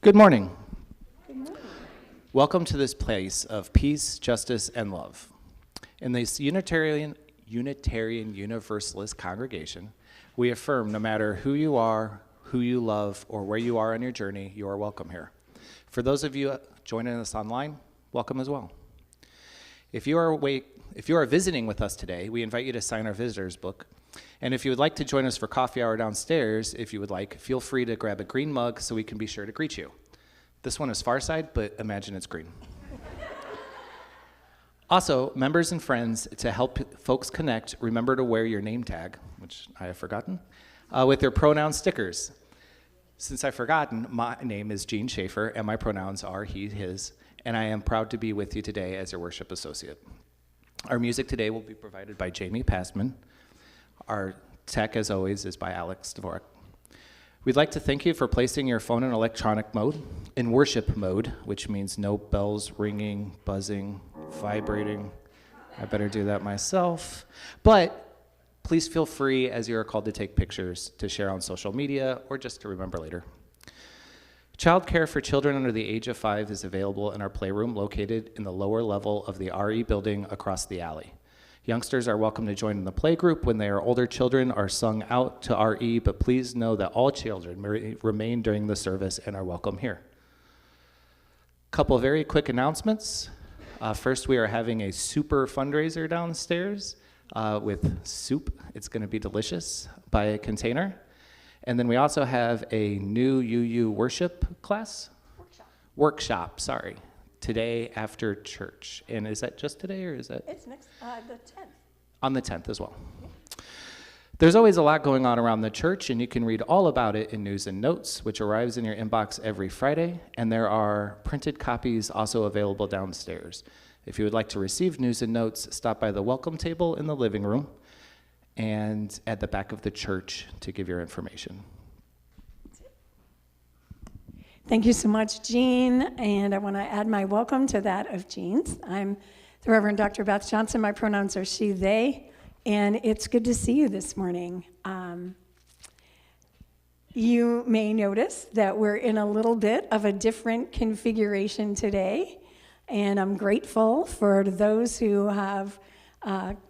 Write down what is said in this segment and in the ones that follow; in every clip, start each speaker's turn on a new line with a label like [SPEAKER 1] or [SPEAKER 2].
[SPEAKER 1] Good morning. Good morning. Welcome to this place of peace, justice, and love. In this Unitarian Universalist congregation, we affirm no matter who you are, who you love, or where you are on your journey, you are welcome here. For those of you joining us online, welcome as well. If you are visiting with us today, we invite you to sign our visitors book. And if you would like to join us for coffee hour downstairs, if you would like, feel free to grab a green mug so we can be sure to greet you. This one is far side, but imagine it's green. Also, members and friends, to help folks connect, remember to wear your name tag, which I have forgotten, with your pronoun stickers. Since I've forgotten, my name is Gene Schaefer, and my pronouns are he, his, and I am proud to be with you today as your worship associate. Our music today will be provided by Jamie Passman. Our tech, as always, is by Alex Dvorak. We'd like to thank you for placing your phone in electronic mode, in worship mode, which means no bells ringing, buzzing, vibrating. I better do that myself. But please feel free, as you are called to take pictures, to share on social media, or just to remember later. Childcare for children under the age of 5 is available in our playroom located in the lower level of the RE building across the alley. Youngsters are welcome to join in the playgroup when they are older. Children are sung out to RE, but please know that all children remain during the service and are welcome here. Couple very quick announcements. First, we are having a super fundraiser downstairs with soup. It's going to be delicious by a container. And then we also have a new UU worship class? Workshop, sorry. Today after church. And is that just today or is that?
[SPEAKER 2] It's next, the 10th.
[SPEAKER 1] On the 10th as well. Yeah. There's always a lot going on around the church, and you can read all about it in News and Notes, which arrives in your inbox every Friday. And there are printed copies also available downstairs. If you would like to receive News and Notes, stop by the welcome table in the living room and at the back of the church to give your information.
[SPEAKER 2] Thank you so much, Jean, and I want to add my welcome to that of Jean's. I'm the Reverend Dr. Beth Johnson. My pronouns are she, they, and it's good to see you this morning. You may notice that we're in a little bit of a different configuration today, and I'm grateful for those who have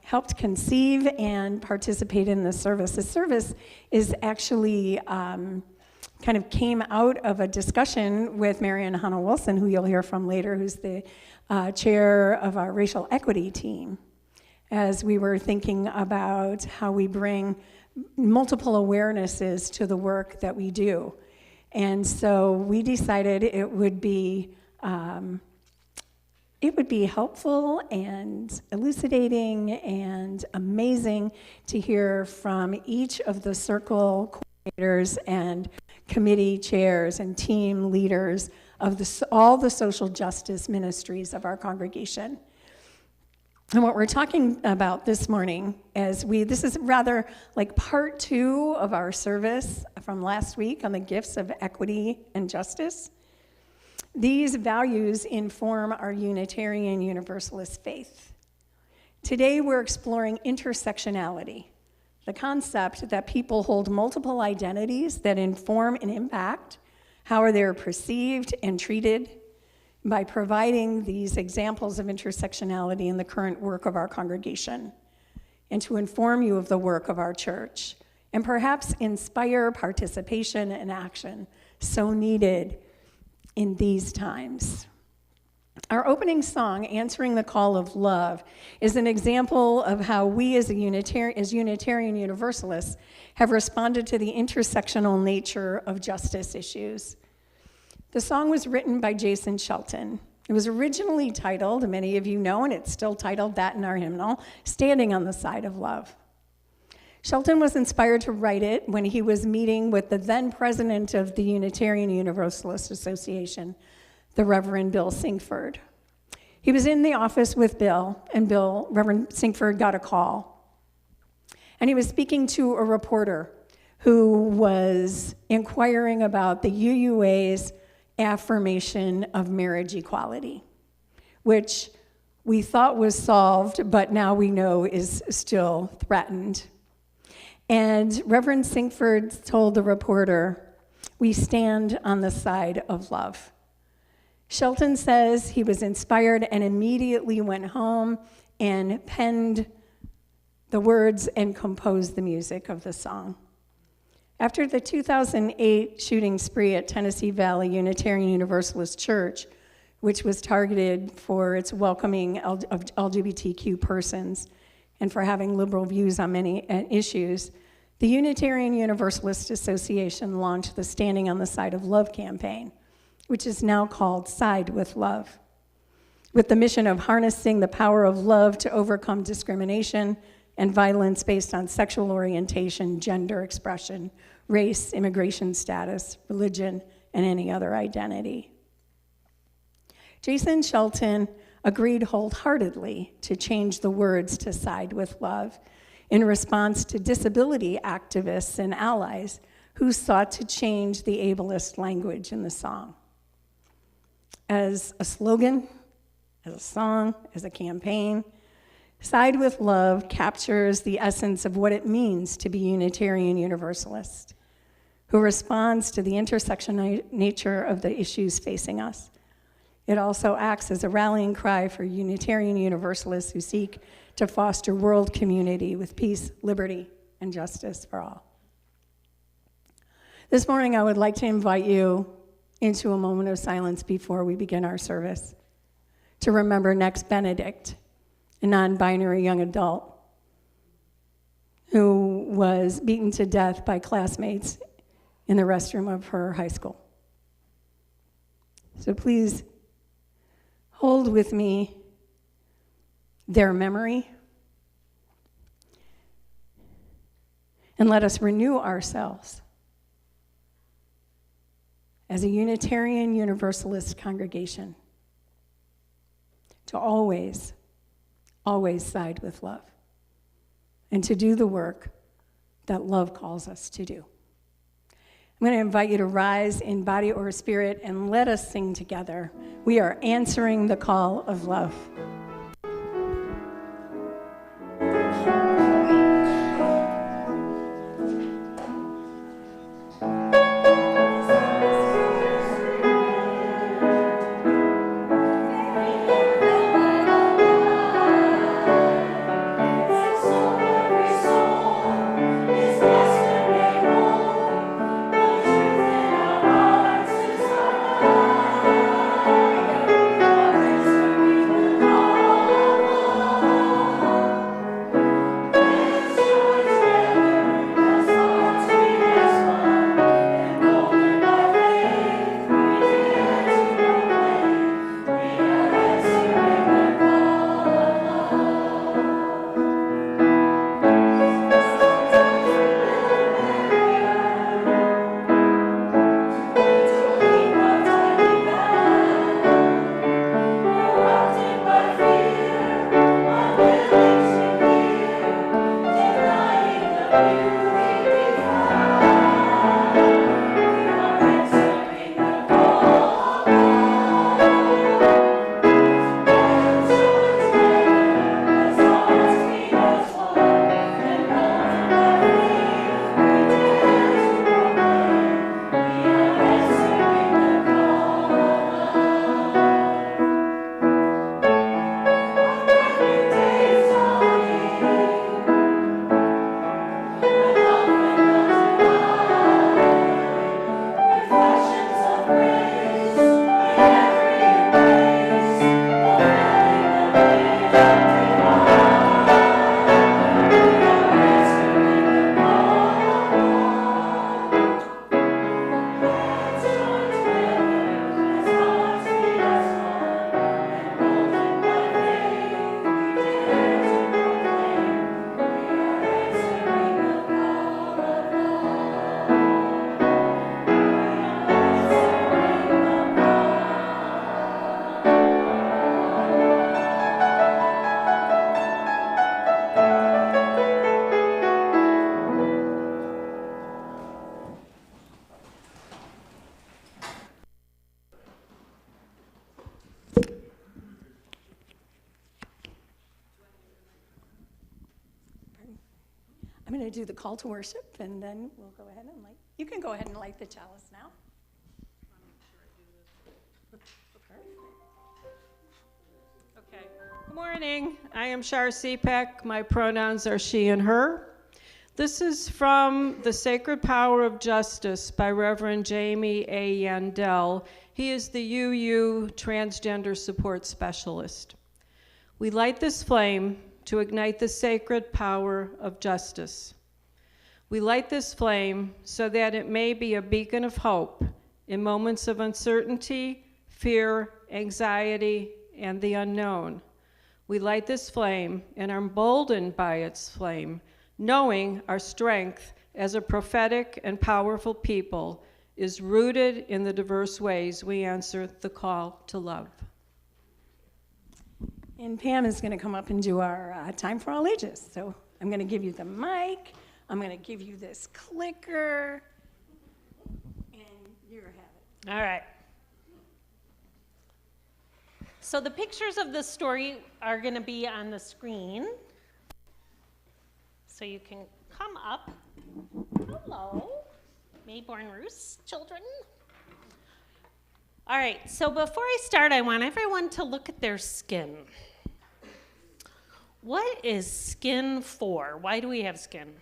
[SPEAKER 2] helped conceive and participate in the service. The service is actually kind of came out of a discussion with Marian Hanna Wilson, who you'll hear from later, who's the chair of our racial equity team, as we were thinking about how we bring multiple awarenesses to the work that we do. And so we decided it would be helpful and elucidating and amazing to hear from each of the circle coordinators and committee chairs and team leaders of all the social justice ministries of our congregation. And what we're talking about this morning, this is rather like part 2 of our service from last week on the gifts of equity and justice. These values inform our Unitarian Universalist faith. Today we're exploring intersectionality, the concept that people hold multiple identities that inform and impact how they're perceived and treated, by providing these examples of intersectionality in the current work of our congregation, and to inform you of the work of our church, and perhaps inspire participation and action so needed in these times. Our opening song, Answering the Call of Love, is an example of how we as Unitarian Universalists have responded to the intersectional nature of justice issues. The song was written by Jason Shelton. It was originally titled, many of you know, and it's still titled that in our hymnal, Standing on the Side of Love. Shelton was inspired to write it when he was meeting with the then president of the Unitarian Universalist Association, the Reverend Bill Sinkford. He was in the office with Bill, and Reverend Sinkford got a call. And he was speaking to a reporter who was inquiring about the UUA's affirmation of marriage equality, which we thought was solved, but now we know is still threatened. And Reverend Sinkford told the reporter we stand on the side of love. Shelton says he was inspired and immediately went home and penned the words and composed the music of the song. After the 2008 shooting spree at Tennessee Valley Unitarian Universalist Church, which was targeted for its welcoming of LGBTQ persons and for having liberal views on many issues, the Unitarian Universalist Association launched the Standing on the Side of Love campaign, which is now called Side with Love, with the mission of harnessing the power of love to overcome discrimination and violence based on sexual orientation, gender expression, race, immigration status, religion, and any other identity. Jason Shelton agreed wholeheartedly to change the words to Side with Love in response to disability activists and allies who sought to change the ableist language in the song. As a slogan, as a song, as a campaign, Side with Love captures the essence of what it means to be Unitarian Universalist, who responds to the intersectional nature of the issues facing us. It also acts as a rallying cry for Unitarian Universalists who seek to foster world community with peace, liberty, and justice for all. This morning, I would like to invite you into a moment of silence before we begin our service to remember Next Benedict, a non-binary young adult who was beaten to death by classmates in the restroom of her high school. So please hold with me their memory and let us renew ourselves as a Unitarian Universalist congregation to always side with love and to do the work that love calls us to do. I'm going to invite you to rise in body or spirit and let us sing together. We are answering the call of love. I'm going to do the call to worship, and then we'll go ahead and light. You can go ahead and light the chalice now.
[SPEAKER 3] Okay. Good morning. I am Shar Sepek. My pronouns are she and her. This is from The Sacred Power of Justice by Reverend Jamie A. Yandell. He is the UU Transgender Support Specialist. We light this flame to ignite the sacred power of justice. We light this flame so that it may be a beacon of hope in moments of uncertainty, fear, anxiety, and the unknown. We light this flame and are emboldened by its flame, knowing our strength as a prophetic and powerful people is rooted in the diverse ways we answer the call to love.
[SPEAKER 2] And Pam is going to come up and do our Time for All Ages. So I'm going to give you the mic. I'm going to give you this clicker. And you have it.
[SPEAKER 4] All right. So the pictures of this story are going to be on the screen. So you can come up. Hello, Mayborn Roos children. All right, so before I start, I want everyone to look at their skin. What is skin for? Why do we have skin?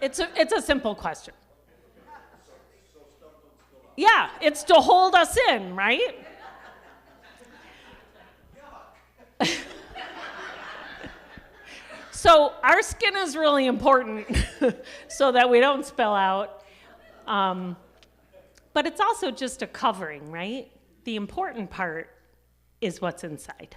[SPEAKER 4] It's a simple question. Yeah, it's to hold us in, right? So our skin is really important so that we don't spill out. But it's also just a covering, right? The important part is what's inside.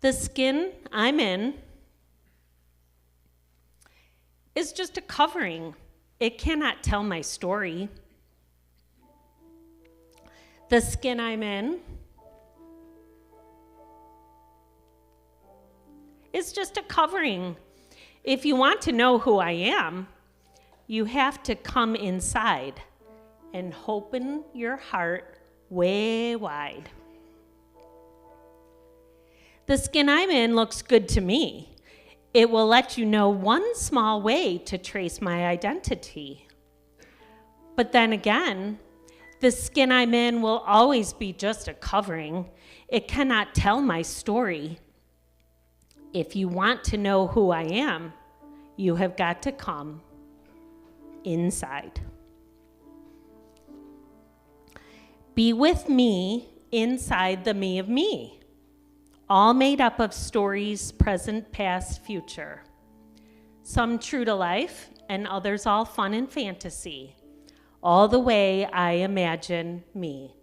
[SPEAKER 4] The skin I'm in is just a covering. It cannot tell my story. The skin I'm in is just a covering. If you want to know who I am, you have to come inside and open your heart way wide. The skin I'm in looks good to me. It will let you know one small way to trace my identity. But then again, the skin I'm in will always be just a covering. It cannot tell my story. If you want to know who I am, you have got to come inside. Be with me inside the me of me. All made up of stories, present, past, future. Some true to life, and others all fun and fantasy. All the way I imagine me.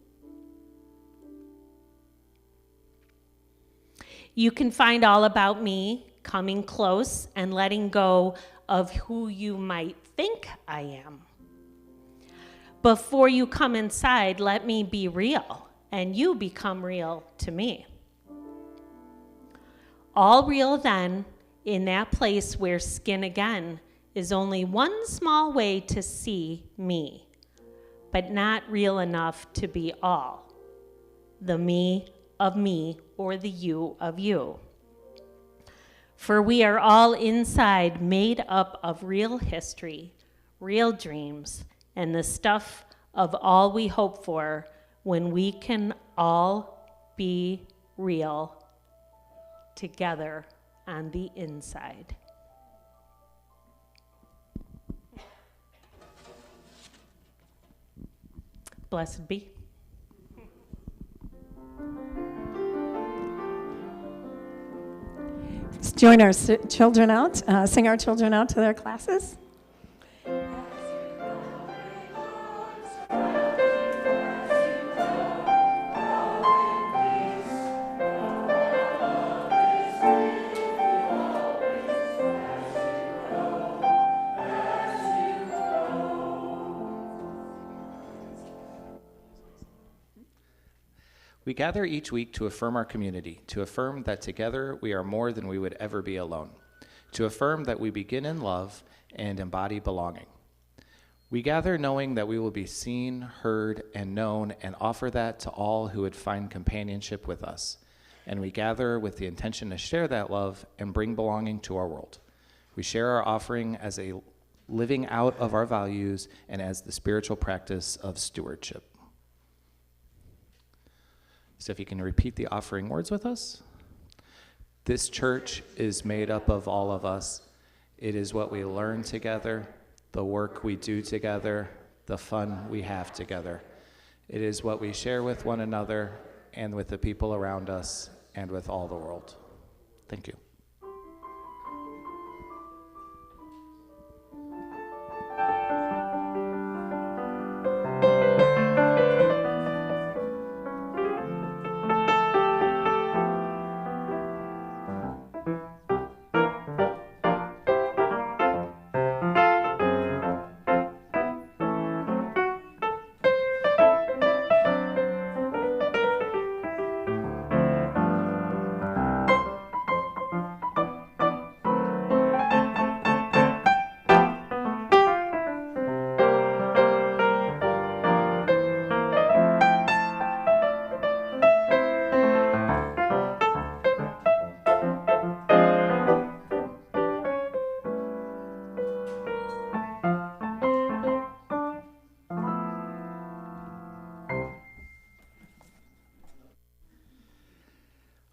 [SPEAKER 4] You can find all about me coming close and letting go of who you might think I am. Before you come inside, let me be real, and you become real to me. All real then, in that place where skin again is only one small way to see me, but not real enough to be all. The me of me or the you of you. For we are all inside made up of real history, real dreams, and the stuff of all we hope for when we can all be real together on the inside. Blessed be.
[SPEAKER 2] Let's join our children out, sing our children out to their classes.
[SPEAKER 1] We gather each week to affirm our community, to affirm that together we are more than we would ever be alone, to affirm that we begin in love and embody belonging. We gather knowing that we will be seen, heard, and known, and offer that to all who would find companionship with us. and we gather with the intention to share that love and bring belonging to our world. We share our offering as a living out of our values and as the spiritual practice of stewardship. So if you can repeat the offering words with us. This church is made up of all of us. It is what we learn together, the work we do together, the fun we have together. It is what we share with one another and with the people around us and with all the world. Thank you.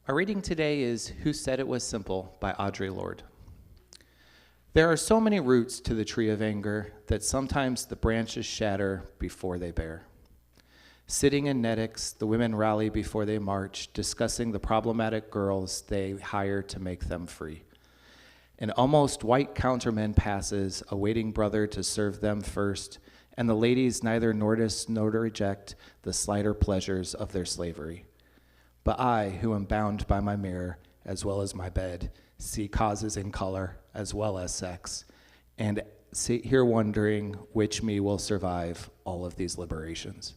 [SPEAKER 1] Our reading today is Who Said It Was Simple by Audre Lorde. There are so many roots to the tree of anger that sometimes the branches shatter before they bear. Sitting in netics, the women rally before they march, discussing the problematic girls they hire to make them free. An almost white counterman passes, a waiting brother to serve them first, and the ladies neither notice nor reject the slighter pleasures of their slavery. But I, who am bound by my mirror, as well as my bed, see causes in color, as well as sex, and sit here wondering which me will survive all of these liberations.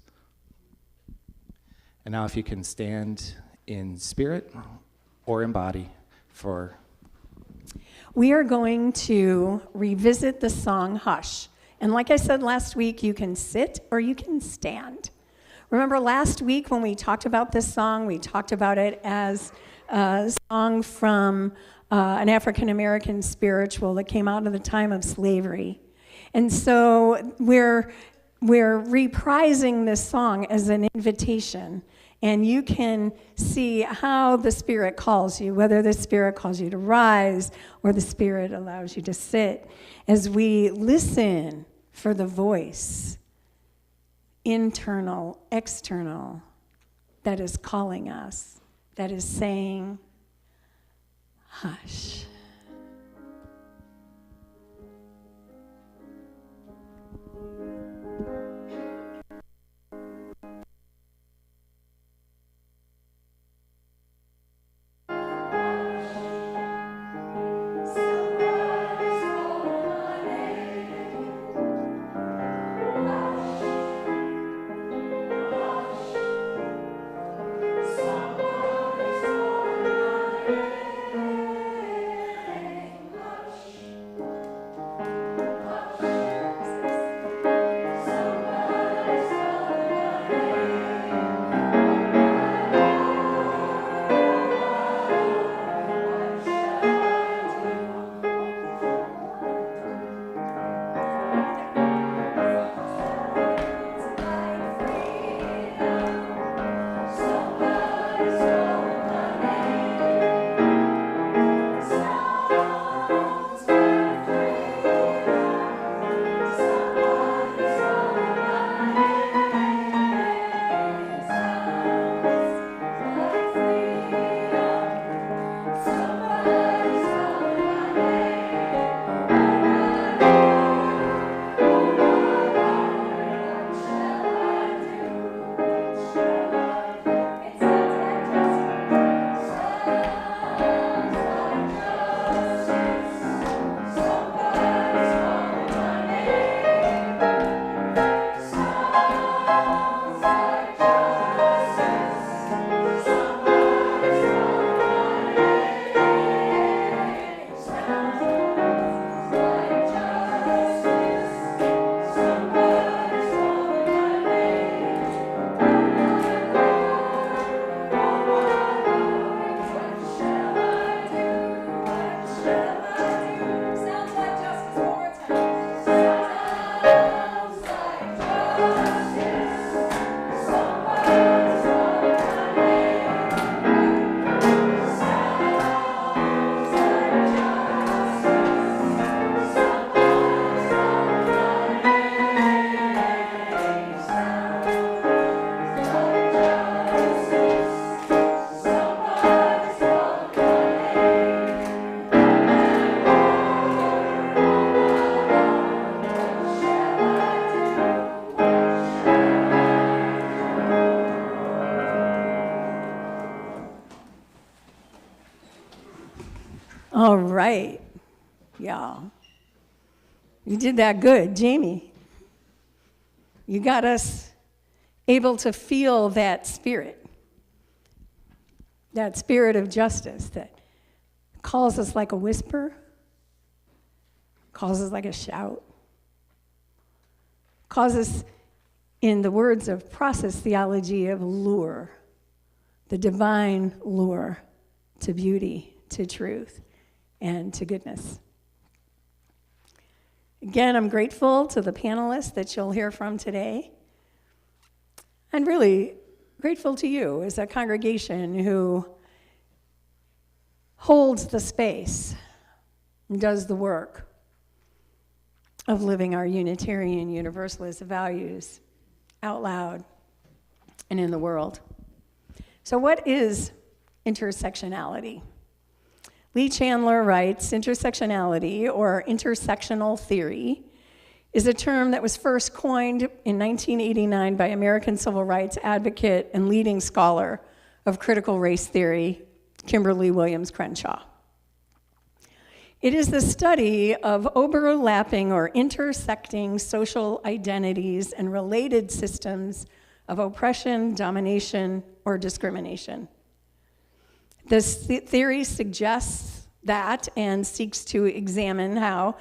[SPEAKER 1] And now if you can stand in spirit or in body for...
[SPEAKER 2] We are going to revisit the song Hush. And like I said last week, you can sit or you can stand. Remember last week when we talked about this song, we talked about it as a song from an African-American spiritual that came out of the time of slavery. And so we're reprising this song as an invitation. And you can see how the Spirit calls you, whether the Spirit calls you to rise or the Spirit allows you to sit, as we listen for the voice, internal, external, that is calling us, that is saying, hush. All right. Yeah. You did that good, Jamie. You got us able to feel that spirit of justice that calls us like a whisper, calls us like a shout, calls us, in the words of process theology, of lure, the divine lure to beauty, to truth, and to goodness. Again, I'm grateful to the panelists that you'll hear from today, and really grateful to you as a congregation who holds the space and does the work of living our Unitarian Universalist values out loud and in the world. So what is intersectionality? Lee Chandler writes, intersectionality, or intersectional theory, is a term that was first coined in 1989 by American civil rights advocate and leading scholar of critical race theory, Kimberly Williams Crenshaw. It is the study of overlapping or intersecting social identities and related systems of oppression, domination, or discrimination. This theory suggests that and seeks to examine how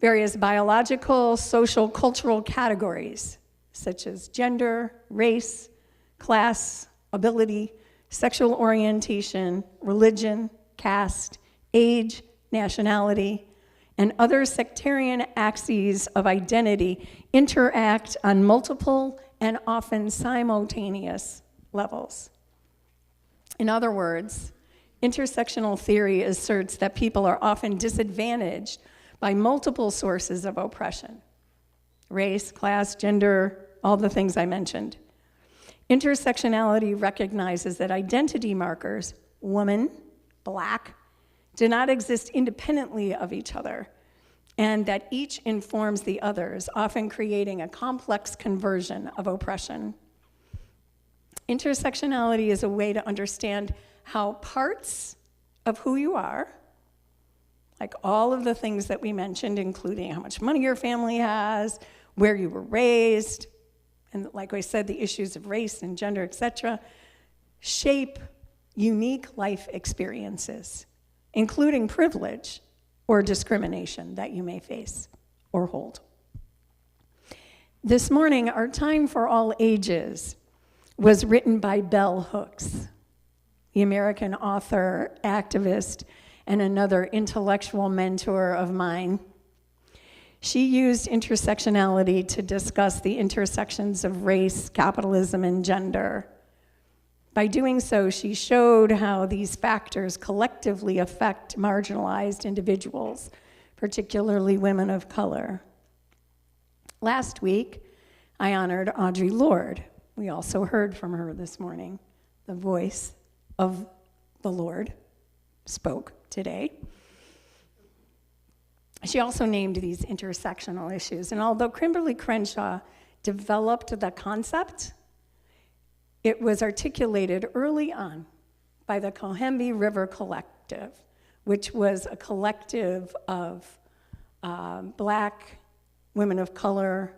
[SPEAKER 2] various biological, social, cultural categories, such as gender, race, class, ability, sexual orientation, religion, caste, age, nationality, and other sectarian axes of identity interact on multiple and often simultaneous levels. In other words, intersectional theory asserts that people are often disadvantaged by multiple sources of oppression: race, class, gender, all the things I mentioned. Intersectionality recognizes that identity markers, woman, black, do not exist independently of each other, and that each informs the others, often creating a complex conversion of oppression. Intersectionality is a way to understand how parts of who you are, like all of the things that we mentioned, including how much money your family has, where you were raised, and like I said, the issues of race and gender, etc., shape unique life experiences, including privilege or discrimination that you may face or hold. This morning, our Time for All Ages was written by Bell Hooks, the American author, activist, and another intellectual mentor of mine. She used intersectionality to discuss the intersections of race, capitalism, and gender. By doing so, she showed how these factors collectively affect marginalized individuals, particularly women of color. Last week, I honored Audre Lorde. We also heard from her this morning. The voice of the Lord spoke today. She also named these intersectional issues. And although Kimberly Crenshaw developed the concept, it was articulated early on by the Cohembi River Collective, which was a collective of Black, women of color,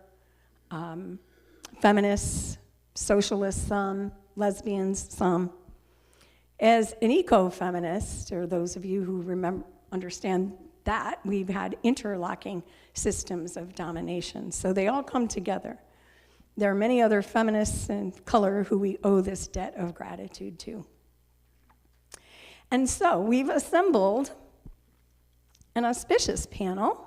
[SPEAKER 2] feminists, socialists, some, lesbians, some. As an eco-feminist, or those of you who understand that, we've had interlocking systems of domination. So they all come together. There are many other feminists in color who we owe this debt of gratitude to. And so we've assembled an auspicious panel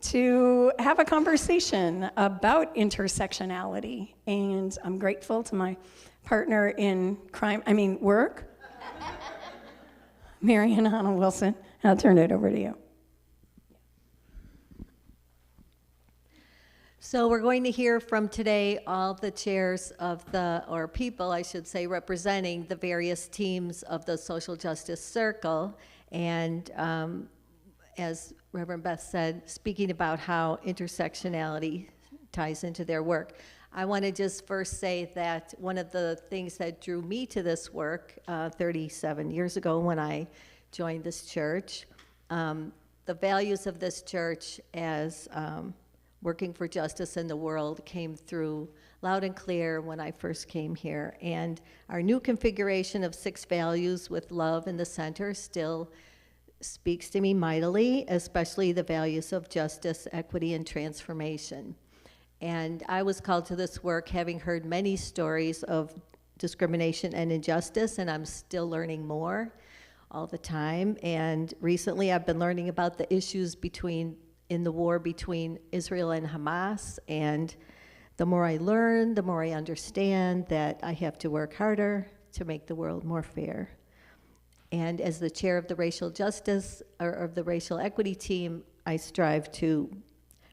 [SPEAKER 2] to have a conversation about intersectionality. And I'm grateful to my partner in work, Marian Hanna Wilson. I'll turn it over to you.
[SPEAKER 5] So we're going to hear from today all the chairs of or people, I should say, representing the various teams of the Social Justice Circle. And as Reverend Beth said, speaking about how intersectionality ties into their work. I want to just first say that one of the things that drew me to this work 37 years ago when I joined this church. The values of this church as working for justice in the world came through loud and clear when I first came here. And our new configuration of 6 values with love in the center still speaks to me mightily, especially the values of justice, equity, and transformation. And I was called to this work having heard many stories of discrimination and injustice, and I'm still learning more all the time. And recently I've been learning about the issues in the war between Israel and Hamas, and the more I learn, the more I understand that I have to work harder to make the world more fair. And as the chair of the racial justice, or of the racial equity team, I strive to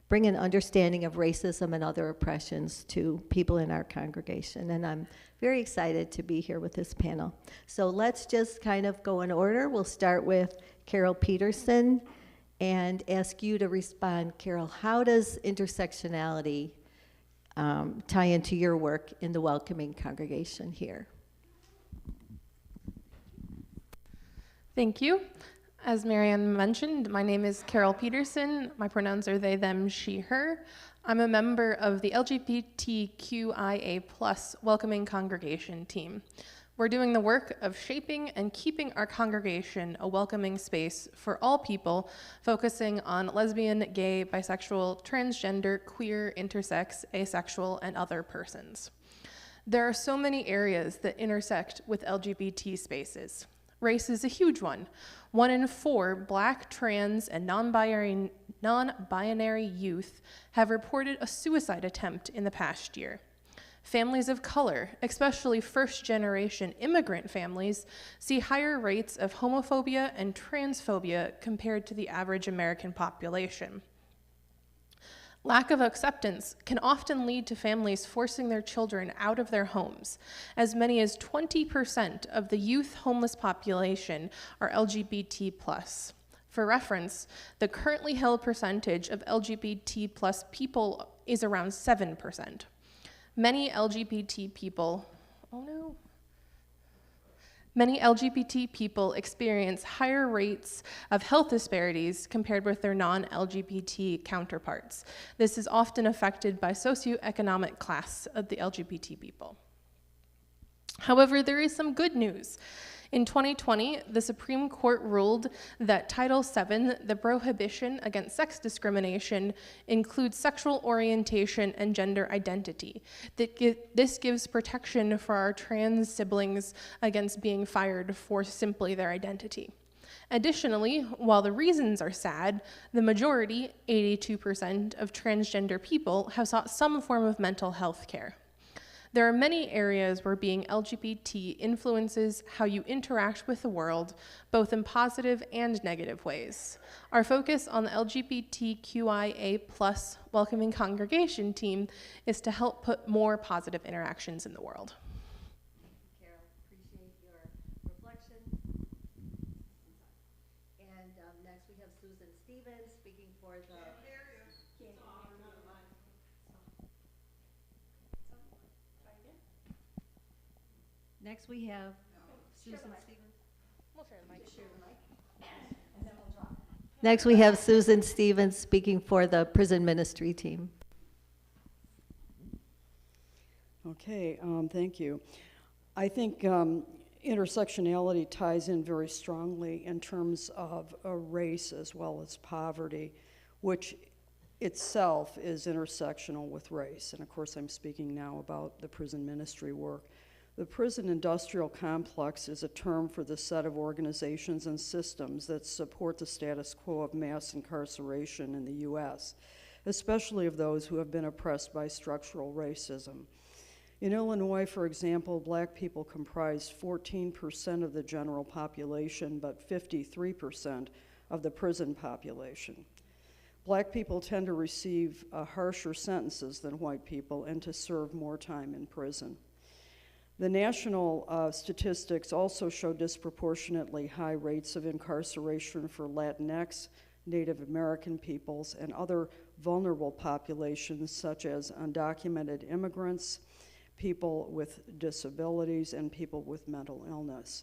[SPEAKER 5] bring an understanding of racism and other oppressions to people in our congregation. And I'm very excited to be here with this panel. So let's just kind of go in order. We'll start with Carol Peterson and ask you to respond. Carol, how does intersectionality tie into your work in the welcoming congregation here?
[SPEAKER 6] Thank you. As Marianne mentioned, my name is Carol Peterson. My pronouns are they, them, she, her. I'm a member of the LGBTQIA+ welcoming congregation team. We're doing the work of shaping and keeping our congregation a welcoming space for all people, focusing on lesbian, gay, bisexual, transgender, queer, intersex, asexual, and other persons. There are so many areas that intersect with LGBT spaces. Race is a huge one. 1 in 4 Black, trans, and non-binary youth have reported a suicide attempt in the past year. Families of color, especially first-generation immigrant families, see higher rates of homophobia and transphobia compared to the average American population. Lack of acceptance can often lead to families forcing their children out of their homes. As many as 20% of the youth homeless population are LGBT+. For reference, the currently held percentage of LGBT+ people is around 7%. Many LGBT people experience higher rates of health disparities compared with their non-LGBT counterparts. This is often affected by socioeconomic class of the LGBT people. However, there is some good news. In 2020, the Supreme Court ruled that Title VII, the prohibition against sex discrimination, includes sexual orientation and gender identity. This gives protection for our trans siblings against being fired for simply their identity. Additionally, while the reasons are sad, the majority, 82% of transgender people, have sought some form of mental health care. There are many areas where being LGBT influences how you interact with the world, both in positive and negative ways. Our focus on the LGBTQIA+ welcoming congregation team is to help put more positive interactions in the world.
[SPEAKER 5] Carol, appreciate your reflection. And next we have Susan Stevens speaking for the... Next we have Susan Stevens.
[SPEAKER 6] We'll share the mic.
[SPEAKER 5] Next we have Susan Stevens speaking for the prison ministry team.
[SPEAKER 7] Okay, thank you. I think intersectionality ties in very strongly in terms of race as well as poverty, which itself is intersectional with race. And of course, I'm speaking now about the prison ministry work. The prison industrial complex is a term for the set of organizations and systems that support the status quo of mass incarceration in the U.S., especially of those who have been oppressed by structural racism. In Illinois, for example, Black people comprise 14% of the general population, but 53% of the prison population. Black people tend to receive harsher sentences than white people and to serve more time in prison. The national statistics also show disproportionately high rates of incarceration for Latinx, Native American peoples, and other vulnerable populations such as undocumented immigrants, people with disabilities, and people with mental illness.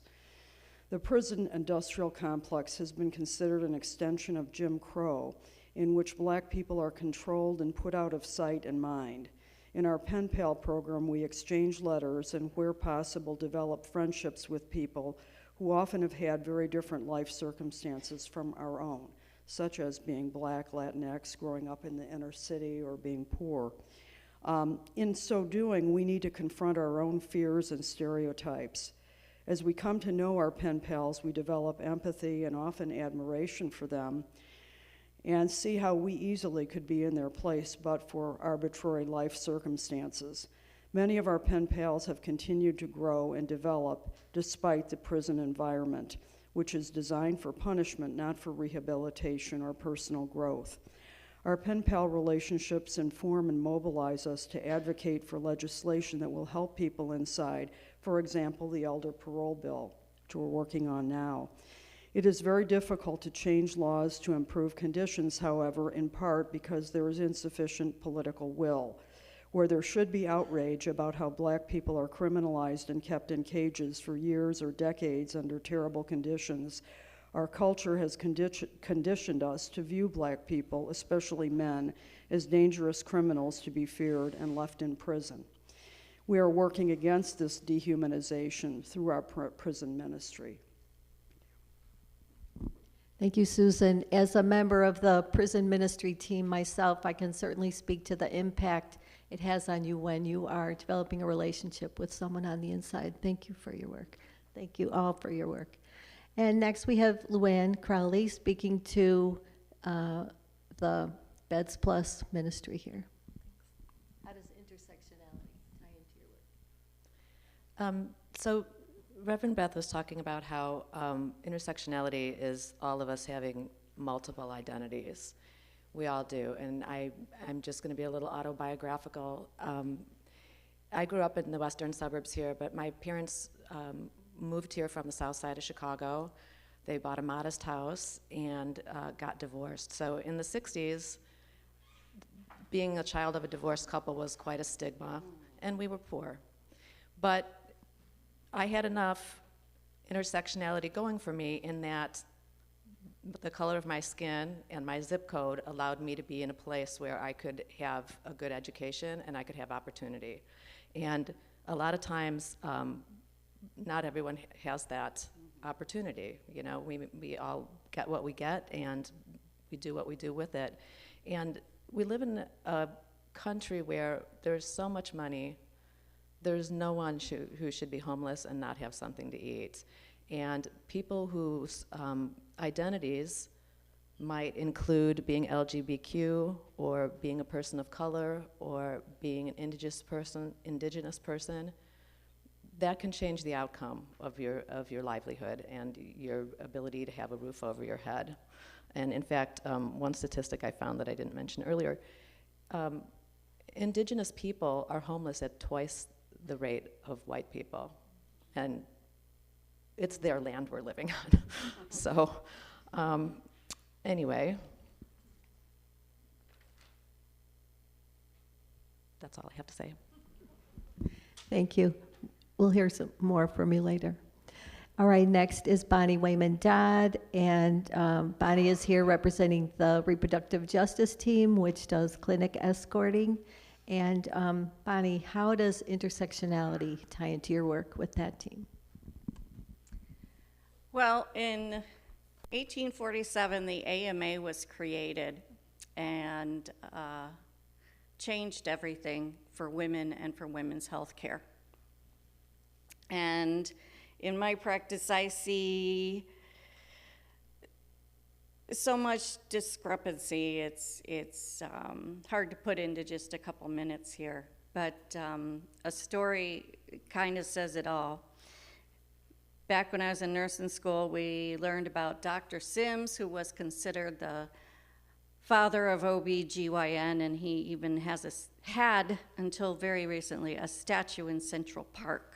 [SPEAKER 7] The prison industrial complex has been considered an extension of Jim Crow, in which black people are controlled and put out of sight and mind. In our Pen Pal program, we exchange letters and, where possible, develop friendships with people who often have had very different life circumstances from our own, such as being black, Latinx, growing up in the inner city, or being poor. In so doing, we need to confront our own fears and stereotypes. As we come to know our pen pals, we develop empathy and often admiration for them, and see how we easily could be in their place but for arbitrary life circumstances. Many of our pen pals have continued to grow and develop despite the prison environment, which is designed for punishment, not for rehabilitation or personal growth. Our pen pal relationships inform and mobilize us to advocate for legislation that will help people inside, for example, the elder parole bill, which we're working on now. It is very difficult to change laws to improve conditions, however, in part because there is insufficient political will. Where there should be outrage about how black people are criminalized and kept in cages for years or decades under terrible conditions, our culture has conditioned us to view black people, especially men, as dangerous criminals to be feared and left in prison. We are working against this dehumanization through our prison ministry.
[SPEAKER 5] Thank you, Susan. As a member of the prison ministry team myself, I can certainly speak to the impact it has on you when you are developing a relationship with someone on the inside. Thank you for your work. Thank you all for your work. And next we have Luann Crowley speaking to the Beds Plus ministry here. How does intersectionality tie into your work?
[SPEAKER 8] So Reverend Beth was talking about how intersectionality is all of us having multiple identities. We all do, and I'm just going to be a little autobiographical. I grew up in the western suburbs here, but my parents moved here from the south side of Chicago. They bought a modest house and got divorced. So in the 60s, being a child of a divorced couple was quite a stigma, and we were poor. But I had enough intersectionality going for me in that the color of my skin and my zip code allowed me to be in a place where I could have a good education and I could have opportunity. And a lot of times, not everyone has that opportunity. You know, we all get what we get and we do what we do with it. And we live in a country where there's so much money. There's no one who should be homeless and not have something to eat. And people whose identities might include being LGBTQ or being a person of color or being an indigenous person, that can change the outcome of your livelihood and your ability to have a roof over your head. And in fact, one statistic I found that I didn't mention earlier, indigenous people are homeless at twice the rate of white people, and it's their land we're living on. So anyway, that's all I have to say.
[SPEAKER 5] Thank you. We'll hear some more from you later. All right, next is Bonnie Wayman Dodd, and Bonnie is here representing the reproductive justice team, which does clinic escorting. And Bonnie, how does intersectionality tie into your work with that team?
[SPEAKER 9] Well, in 1847, the AMA was created and changed everything for women and for women's health care. And in my practice, I see so much discrepancy. It's hard to put into just a couple minutes here, but a story kind of says it all. Back when I was in nursing school, we learned about Dr. Sims, who was considered the father of OB/GYN, and he even had until very recently a statue in Central Park.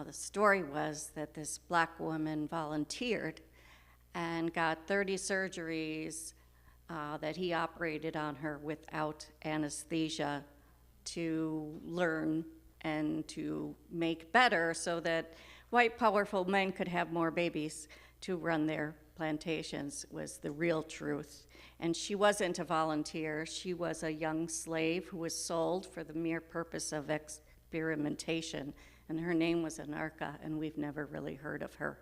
[SPEAKER 9] The story was that this black woman volunteered and got 30 surgeries that he operated on her without anesthesia to learn and to make better, so that white powerful men could have more babies to run their plantations was the real truth. And she wasn't a volunteer. She was a young slave who was sold for the mere purpose of experimentation. And her name was Anarcha, and we've never really heard of her.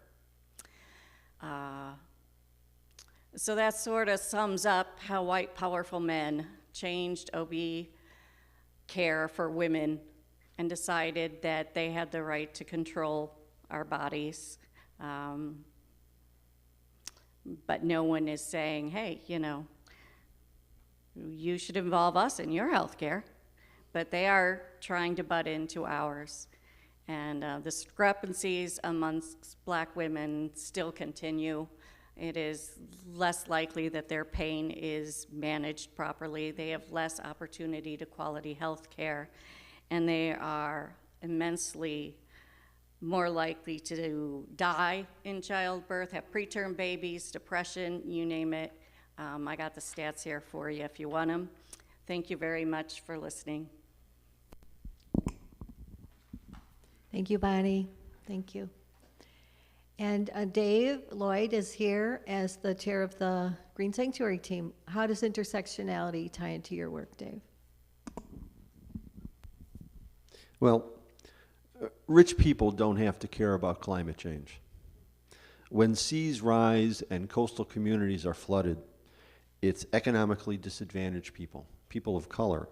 [SPEAKER 9] So that sort of sums up how white powerful men changed OB care for women and decided that they had the right to control our bodies. But no one is saying, hey, you know, you should involve us in your health care. But they are trying to butt into ours. And the discrepancies amongst black women still continue. It is less likely that their pain is managed properly. They have less opportunity to quality health care. And they are immensely more likely to die in childbirth, have preterm babies, depression, you name it. I got the stats here for you if you want them. Thank you very much for listening.
[SPEAKER 5] Thank you, Bonnie. Thank you. And Dave Lloyd is here as the chair of the Green Sanctuary team. How does intersectionality tie into your work, Dave?
[SPEAKER 10] Well, rich people don't have to care about climate change. When seas rise and coastal communities are flooded, it's economically disadvantaged people, people of color,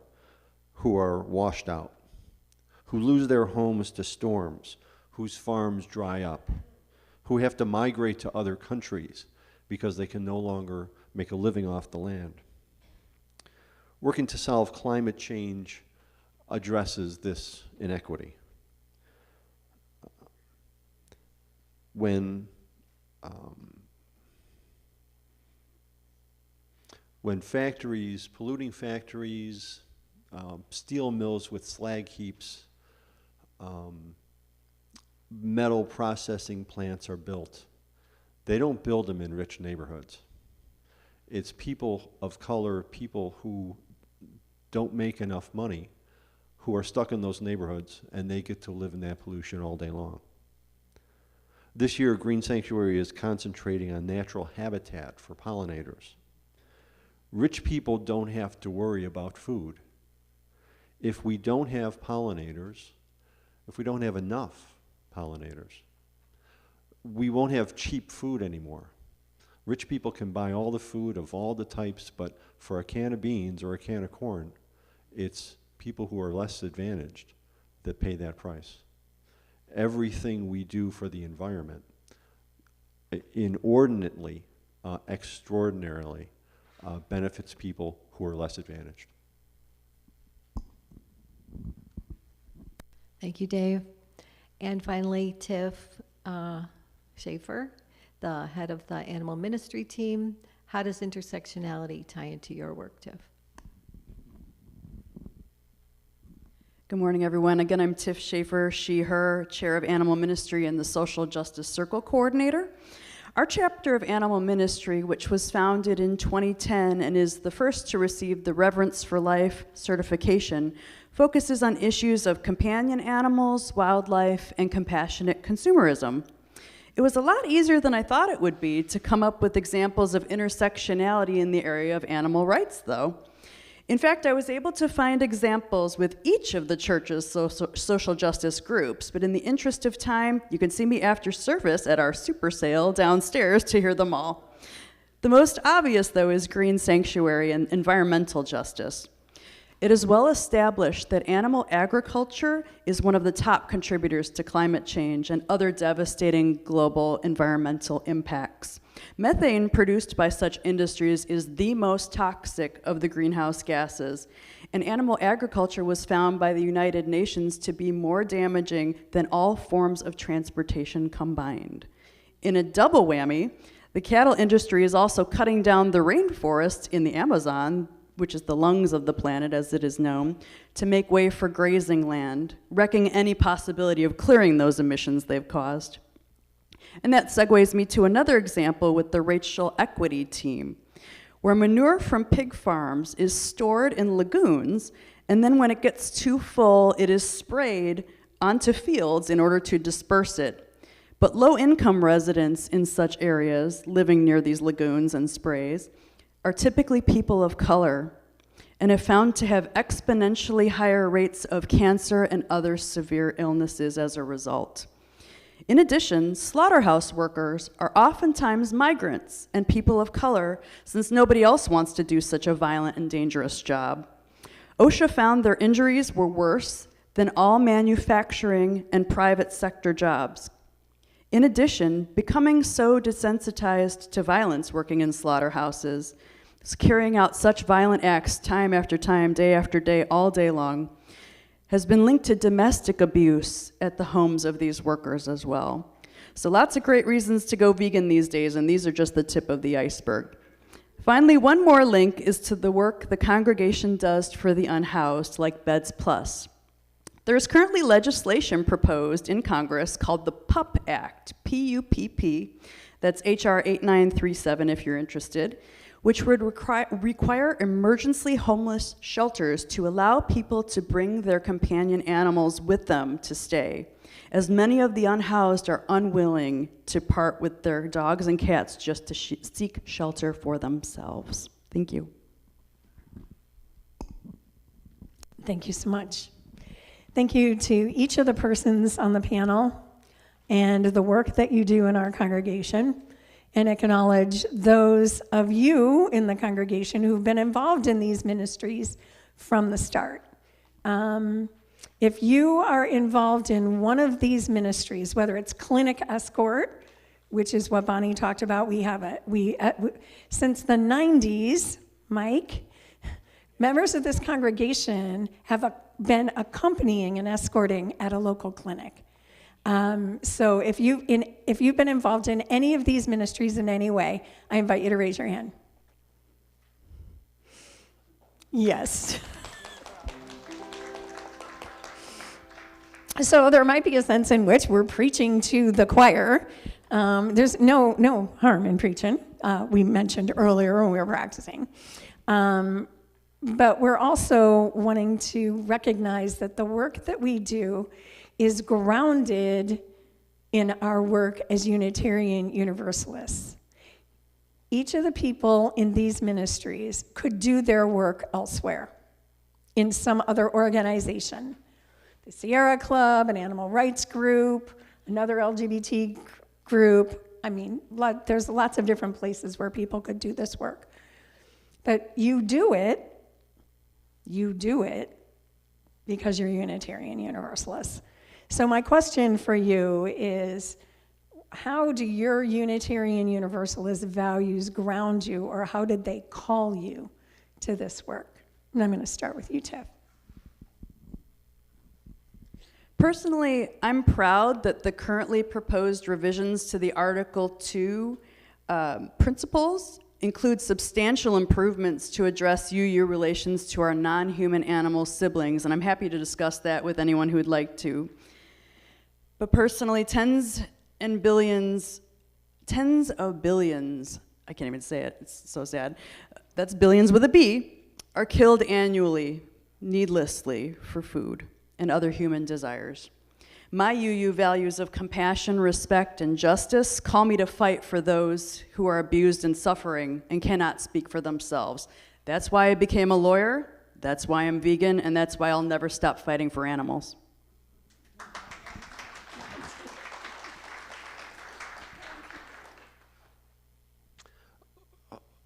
[SPEAKER 10] who are washed out, who lose their homes to storms, whose farms dry up, who have to migrate to other countries because they can no longer make a living off the land. Working to solve climate change addresses this inequity. When factories, polluting factories, steel mills with slag heaps, metal processing plants are built, they don't build them in rich neighborhoods. It's people of color, people who don't make enough money, who are stuck in those neighborhoods, and they get to live in that pollution all day long. This year, Green Sanctuary is concentrating on natural habitat for pollinators. Rich people don't have to worry about food. If we don't have pollinators, if we don't have enough pollinators, we won't have cheap food anymore. Rich people can buy all the food of all the types, but for a can of beans or a can of corn, it's people who are less advantaged that pay that price. Everything we do for the environment, inordinately, extraordinarily, benefits people who are less advantaged.
[SPEAKER 5] Thank you, Dave. And finally, Tiff Schaefer, the head of the animal ministry team. How does intersectionality tie into your work, Tiff?
[SPEAKER 11] Good morning, everyone. Again, I'm Tiff Schaefer, she, her, chair of animal ministry and the Social Justice Circle coordinator. Our chapter of animal ministry, which was founded in 2010 and is the first to receive the Reverence for Life certification, focuses on issues of companion animals, wildlife, and compassionate consumerism. It was a lot easier than I thought it would be to come up with examples of intersectionality in the area of animal rights, though. In fact, I was able to find examples with each of the church's social justice groups, but in the interest of time, you can see me after service at our super sale downstairs to hear them all. The most obvious, though, is Green Sanctuary and environmental justice. It is well established that animal agriculture is one of the top contributors to climate change and other devastating global environmental impacts. Methane produced by such industries is the most toxic of the greenhouse gases, and animal agriculture was found by the United Nations to be more damaging than all forms of transportation combined. In a double whammy, the cattle industry is also cutting down the rainforest in the Amazon, which is the lungs of the planet as it is known, to make way for grazing land, wrecking any possibility of clearing those emissions they've caused. And that segues me to another example with the racial equity team, where manure from pig farms is stored in lagoons, and then when it gets too full, it is sprayed onto fields in order to disperse it. But low-income residents in such areas, living near these lagoons and sprays, are typically people of color and have found to have exponentially higher rates of cancer and other severe illnesses as a result. In addition, slaughterhouse workers are oftentimes migrants and people of color, since nobody else wants to do such a violent and dangerous job. OSHA found their injuries were worse than all manufacturing and private sector jobs. In addition, becoming so desensitized to violence working in slaughterhouses, carrying out such violent acts time after time, day after day, all day long, has been linked to domestic abuse at the homes of these workers as well. So lots of great reasons to go vegan these days, and these are just the tip of the iceberg. Finally, one more link is to the work the congregation does for the unhoused, like Beds Plus. There is currently legislation proposed in Congress called the PUP Act, P-U-P-P, that's H.R. 8937 if you're interested, which would require emergency homeless shelters to allow people to bring their companion animals with them to stay, as many of the unhoused are unwilling to part with their dogs and cats just to seek shelter for themselves. Thank you.
[SPEAKER 2] Thank you so much. Thank you to each of the persons on the panel and the work that you do in our congregation, and acknowledge those of you in the congregation who've been involved in these ministries from the start. If you are involved in one of these ministries, whether it's clinic escort, which is what Bonnie talked about, since the 90s, Mike, members of this congregation have been accompanying and escorting at a local clinic. So if you've been involved in any of these ministries in any way, I invite you to raise your hand. Yes. So there might be a sense in which we're preaching to the choir. There's no harm in preaching. We mentioned earlier when we were practicing. But we're also wanting to recognize that the work that we do is grounded in our work as Unitarian Universalists. Each of the people in these ministries could do their work elsewhere, in some other organization. The Sierra Club, an animal rights group, another LGBT group. I mean, there's lots of different places where people could do this work. But you do it because you're Unitarian Universalists. So my question for you is, how do your Unitarian Universalist values ground you, or how did they call you to this work? And I'm going to start with you, Tiff.
[SPEAKER 11] Personally, I'm proud that the currently proposed revisions to the Article 2 principles include substantial improvements to address UU relations to our non-human animal siblings, and I'm happy to discuss that with anyone who would like to. But personally, tens of billions, I can't even say it, it's so sad, that's billions with a B, are killed annually, needlessly, for food and other human desires. My UU values of compassion, respect, and justice call me to fight for those who are abused and suffering and cannot speak for themselves. That's why I became a lawyer, that's why I'm vegan, and that's why I'll never stop fighting for animals.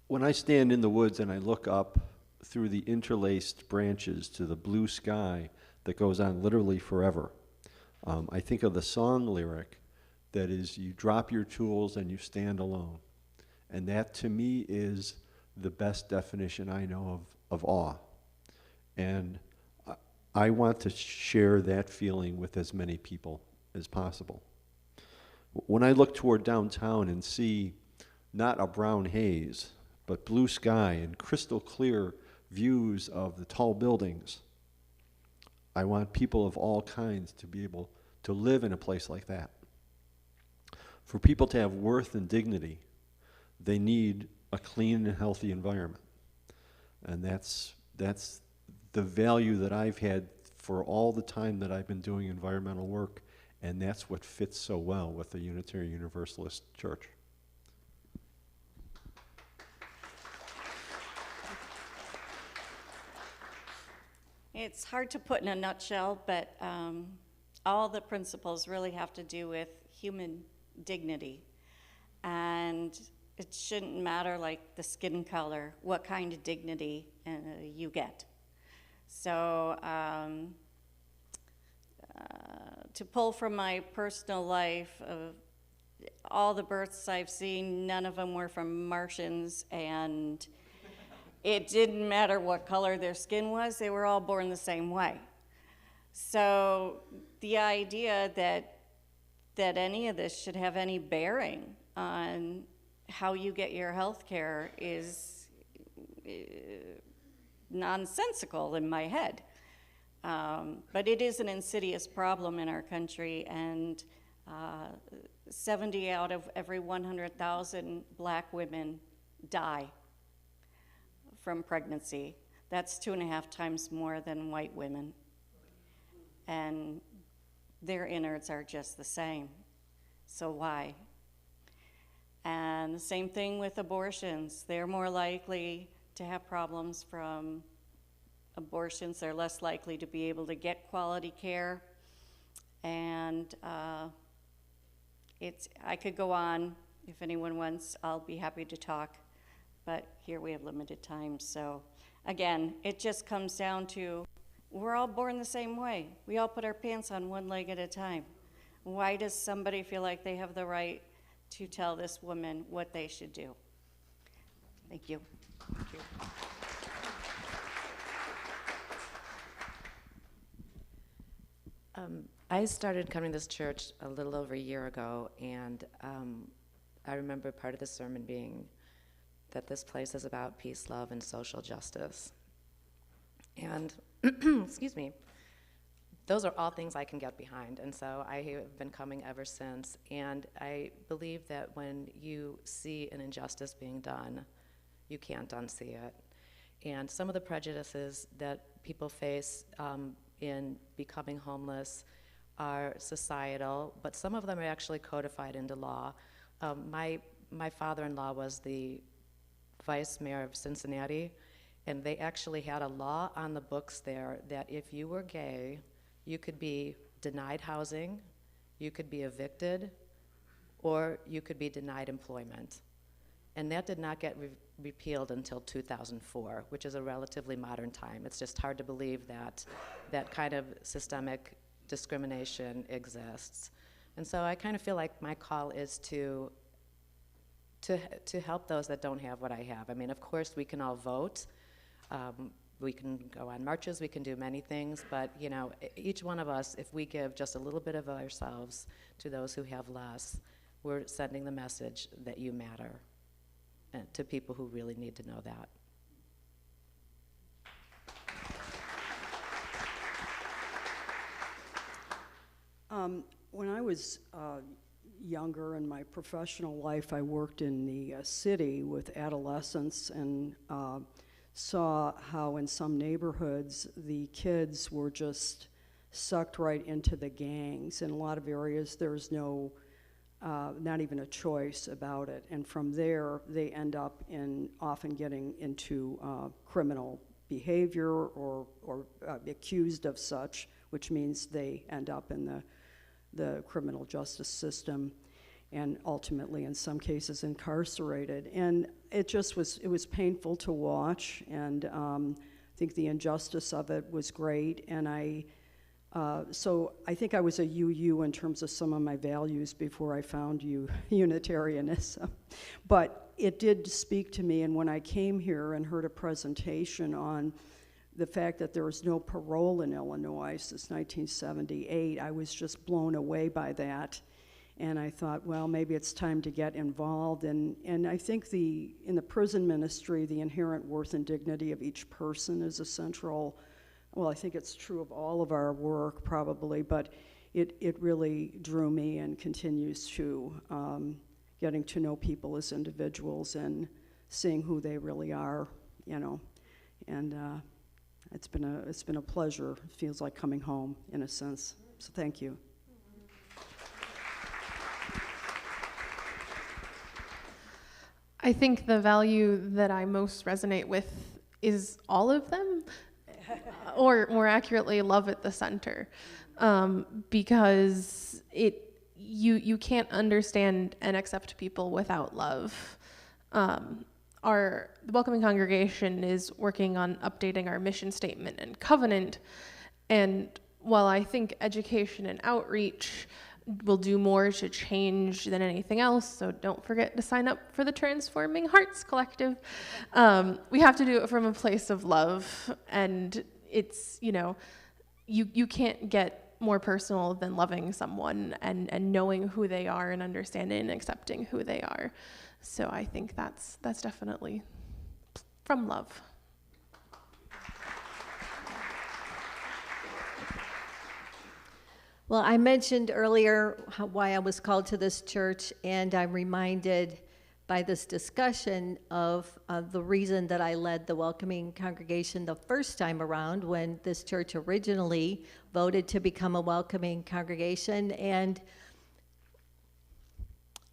[SPEAKER 10] When I stand in the woods and I look up through the interlaced branches to the blue sky that goes on literally forever, I think of the song lyric that is, you drop your tools and you stand alone. And that to me is the best definition I know of awe. And I want to share that feeling with as many people as possible. When I look toward downtown and see not a brown haze, but blue sky and crystal clear views of the tall buildings, I want people of all kinds to be able to live in a place like that. For people to have worth and dignity, they need a clean and healthy environment. And that's the value that I've had for all the time that I've been doing environmental work And that's what fits so well with the Unitarian Universalist Church.
[SPEAKER 9] It's hard to put in a nutshell, but all the principles really have to do with human dignity. And it shouldn't matter, like the skin color, what kind of dignity you get. So to pull from my personal life, all the births I've seen, none of them were from Martians, and it didn't matter what color their skin was, they were all born the same way. So the idea that any of this should have any bearing on how you get your health care is nonsensical in my head. But it is an insidious problem in our country, and 70 out of every 100,000 black women die from pregnancy. That's 2.5 times more than white women. And their innards are just the same. So why? And the same thing with abortions. They're more likely to have problems from abortions. They're less likely to be able to get quality care. And I could go on. If anyone wants, I'll be happy to talk. But here we have limited time. So again, it just comes down to we're all born the same way. We all put our pants on one leg at a time. Why does somebody feel like they have the right to tell this woman what they should do? Thank you. Thank you.
[SPEAKER 8] I started coming to this church a little over a year ago, and I remember part of the sermon being that this place is about peace, love, and social justice. And, excuse me, those are all things I can get behind, and so I have been coming ever since. And I believe that when you see an injustice being done, you can't unsee it. And some of the prejudices that people face in becoming homeless are societal, but some of them are actually codified into law. My father-in-law was the vice mayor of Cincinnati, and they actually had a law on the books there that if you were gay, you could be denied housing, you could be evicted, or you could be denied employment. And that did not get repealed until 2004, which is a relatively modern time. It's just hard to believe that that kind of systemic discrimination exists. And so I kind of feel like my call is to help those that don't have what I have. I mean, of course, we can all vote. We can go on marches, we can do many things, but you know, each one of us, if we give just a little bit of ourselves to those who have less, we're sending the message that you matter, and to people who really need to know that.
[SPEAKER 7] When I was younger in my professional life, I worked in the city with adolescents and saw how in some neighborhoods the kids were just sucked right into the gangs. In a lot of areas there's no, not even a choice about it. And from there they end up in often getting into criminal behavior or accused of such, which means they end up in the criminal justice system and ultimately in some cases incarcerated. And it was painful to watch, and I think the injustice of it was great. And so I think I was a UU in terms of some of my values before I found Unitarianism. But it did speak to me, and when I came here and heard a presentation on the fact that there was no parole in Illinois since 1978, I was just blown away by that. And I thought, well, maybe it's time to get involved. And I think in the prison ministry, the inherent worth and dignity of each person is a central, well, I think it's true of all of our work probably, but it really drew me and continues to, getting to know people as individuals and seeing who they really are, you know. And it's been a pleasure. It feels like coming home in a sense. So thank you.
[SPEAKER 6] I think the value that I most resonate with is all of them, or more accurately, love at the center, because you can't understand and accept people without love. The Welcoming Congregation is working on updating our mission statement and covenant, and while I think education and outreach will do more to change than anything else, so don't forget to sign up for the Transforming Hearts Collective. We have to do it from a place of love, and it's, you can't get more personal than loving someone and knowing who they are and understanding and accepting who they are. So I think that's definitely from love.
[SPEAKER 5] Well, I mentioned earlier why I was called to this church, and I'm reminded by this discussion of the reason that I led the Welcoming Congregation the first time around when this church originally voted to become a welcoming congregation. And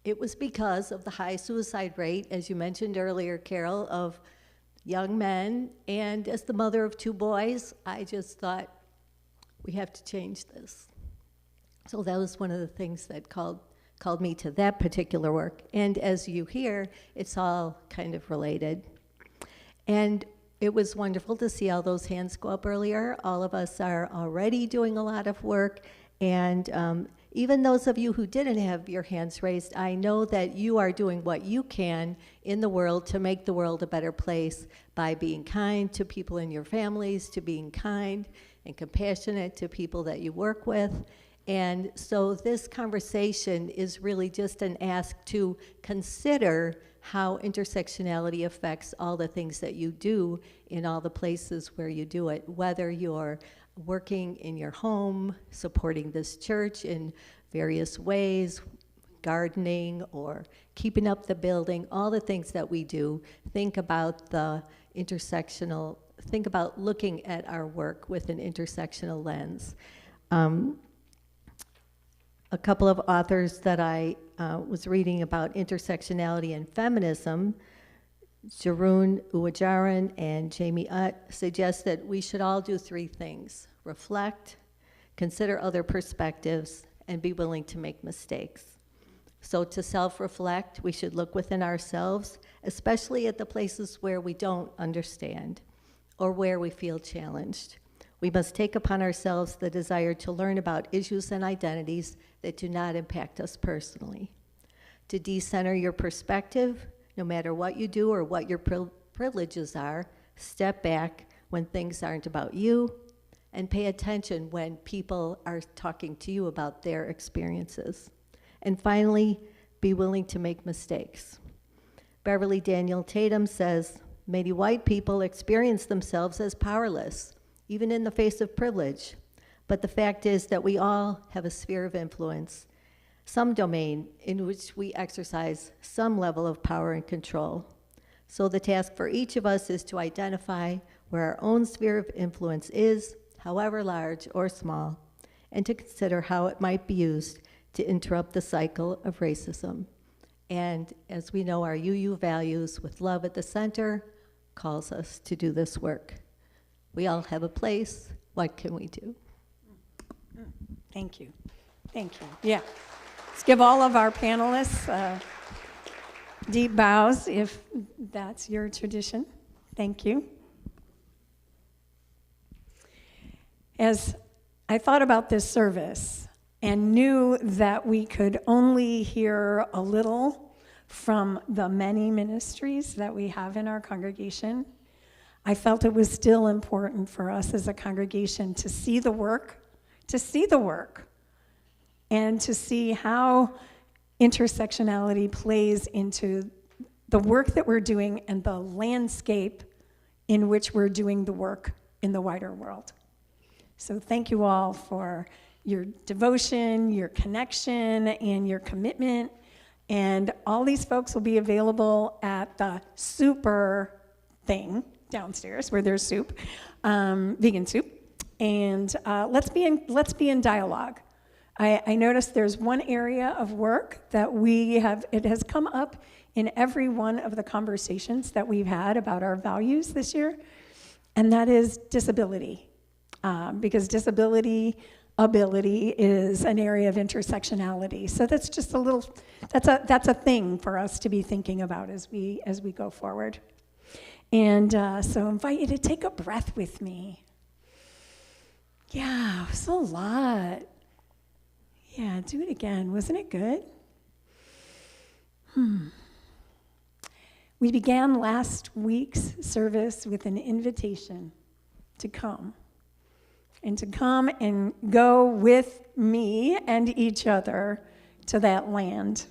[SPEAKER 5] it was because of the high suicide rate, as you mentioned earlier, Carol, of young men. And as the mother of 2 boys, I just thought, we have to change this. So that was one of the things that called me to that particular work. And as you hear, it's all kind of related. And it was wonderful to see all those hands go up earlier. All of us are already doing a lot of work. And even those of you who didn't have your hands raised, I know that you are doing what you can in the world to make the world a better place by being kind to people in your families, to being kind and compassionate to people that you work with. And so this conversation is really just an ask to consider how intersectionality affects all the things that you do in all the places where you do it, whether you're working in your home, supporting this church in various ways, gardening, or keeping up the building, all the things that we do. Think about think about looking at our work with an intersectional lens. A couple of authors that I was reading about intersectionality and feminism, Jeroen Uwajaran and Jamie Utt, suggest that we should all do 3 things: reflect, consider other perspectives, and be willing to make mistakes. So to self-reflect, we should look within ourselves, especially at the places where we don't understand or where we feel challenged. We must take upon ourselves the desire to learn about issues and identities that do not impact us personally. To decenter your perspective, no matter what you do or what your privileges are, step back when things aren't about you, and pay attention when people are talking to you about their experiences. And finally, be willing to make mistakes. Beverly Daniel Tatum says, many white people experience themselves as powerless, even in the face of privilege. But the fact is that we all have a sphere of influence, some domain in which we exercise some level of power and control. So the task for each of us is to identify where our own sphere of influence is, however large or small, and to consider how it might be used to interrupt the cycle of racism. And as we know, our UU values, with love at the center, calls us to do this work. We all have a place. What can we do?
[SPEAKER 2] Thank you. Thank you. Yeah. Let's give all of our panelists deep bows if that's your tradition. Thank you. As I thought about this service and knew that we could only hear a little from the many ministries that we have in our congregation, I felt it was still important for us as a congregation to see the work, and to see how intersectionality plays into the work that we're doing and the landscape in which we're doing the work in the wider world. So thank you all for your devotion, your connection, and your commitment. And all these folks will be available at the super thing downstairs where there's soup, vegan soup. And let's be in dialogue I noticed there's one area of work that it has come up in every one of the conversations that we've had about our values this year, and that is disability. Because disability ability is an area of intersectionality. So that's just that's a thing for us to be thinking about as we go forward. And so I invite you to take a breath with me. Yeah, it was a lot. Yeah, do it again. Wasn't it good? We began last week's service with an invitation to come. And to come and go with me and each other to that land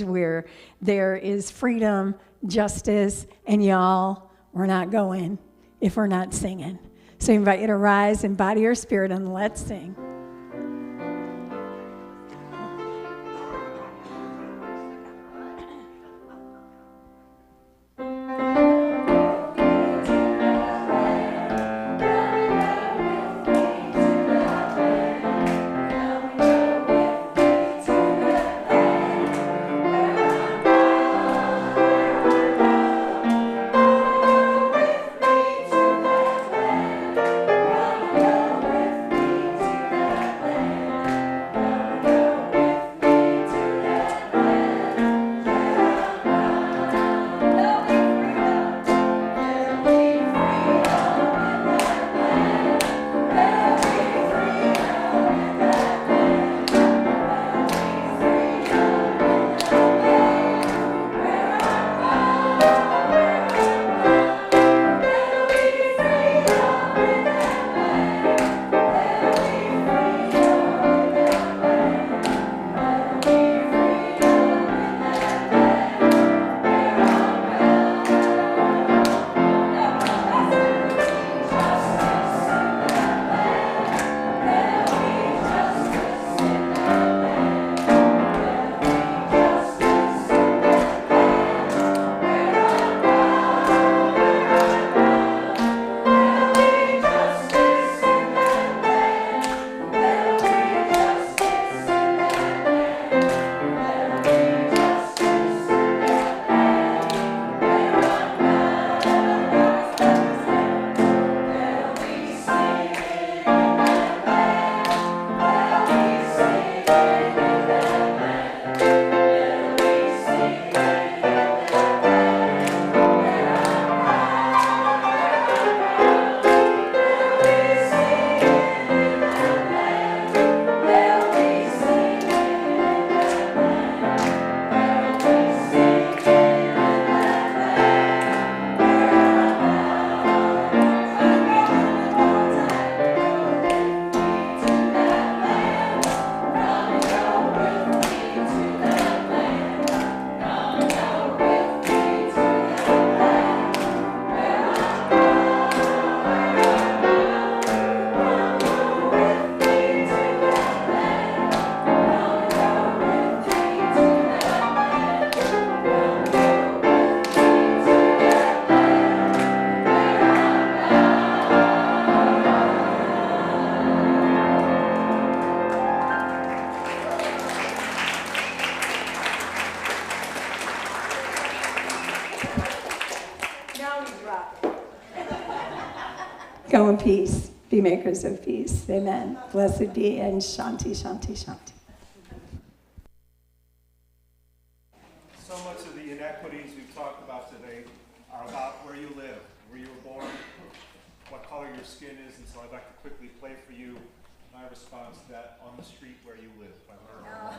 [SPEAKER 2] where there is freedom, justice, and y'all, we're not going if we're not singing. So I invite you to rise, embody your spirit, and let's sing. Go in peace. Be makers of peace. Amen. Blessed be and Shanti, Shanti, Shanti.
[SPEAKER 12] So much of the inequities we've talked about today are about where you live, where you were born, what color your skin is, and so I'd like to quickly play for you my response to that, On the Street Where You Live by Lerner.